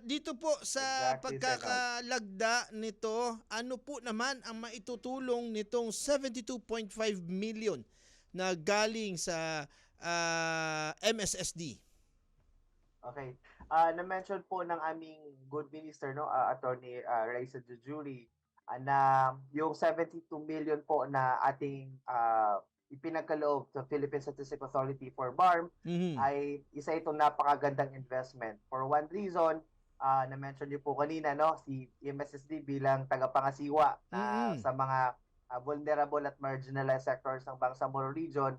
dito po sa Exactly, Senod. pagkakalagda nito, ano po naman ang maitutulong nitong 72.5 million na galing sa MSSD? Okay. Na-mention po ng aming good minister, no, Attorney Raisa Jujuri, na yung 72 million po na ating ipinagkaloob sa Philippine Statistics Authority for BARM Mhm. ay isa itong napakagandang investment. For one reason, na-mention niyo po kanina, no, si MSSD bilang tagapangasiwa Mm. sa mga vulnerable at marginalized sectors ng Bangsamoro Region.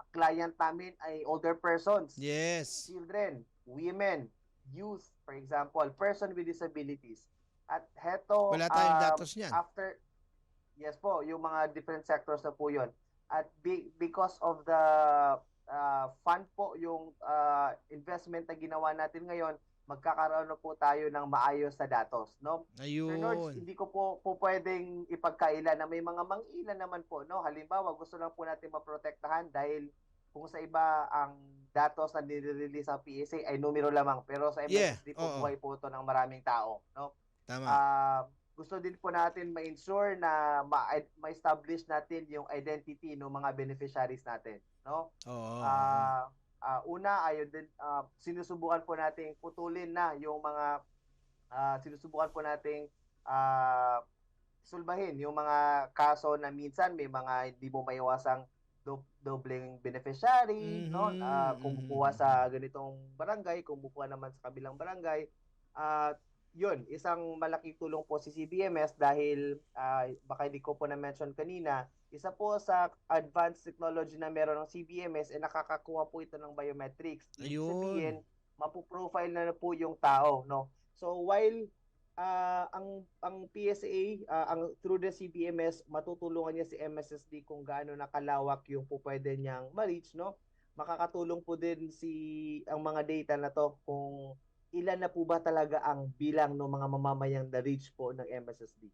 Client namin ay older persons, Yes. children, women, youth, for example, person with disabilities. At heto, Wala tayong datos niyan. after, yes po, yung mga different sectors na po yun. At because of the fund po, yung investment na ginawa natin ngayon, magkakaroon na po tayo ng maayos na datos, no? Sir Nords, Ayun. hindi ko po pwedeng ipagkaila na may mga mang-ilan naman po, no? Halimbawa, gusto lang po natin maprotektahan dahil kung sa iba ang datos na nire-release ng PSA ay numero lamang, pero sa Yeah, MSSD po oo. buhay po ito ng maraming tao, no? Tama. Gusto din po natin ma-ensure na ma-establish natin yung identity ng mga beneficiaries natin, no? Oo, oo. Una, ayun din, sinusubukan po nating putulin na yung mga sinusubukan po nating ah, sulbahin yung mga kaso na minsan may mga hindi mo maiwasang dobleng beneficiary, no? Mhm, Kumukuha mhm, sa mhm. ganitong barangay, kumukuha naman sa kabilang barangay. At yun, isang malaking tulong po si CBMS dahil baka hindi ko po na-mention kanina, isa po sa advanced technology na meron ng CBMS ay nakakakuha po ito ng biometrics. Ibig Ayun. sabihin, mapo-profile na po yung tao, no? So while ang PSA, ang through the CBMS, matutulungan niya si MSSD kung gaano nakalawak yung pupwede niyang ma-reach, no? Makakatulong po din ang mga data na to kung ilan na po ba talaga ang bilang ng mga mamamayang na-reach po ng MSSD.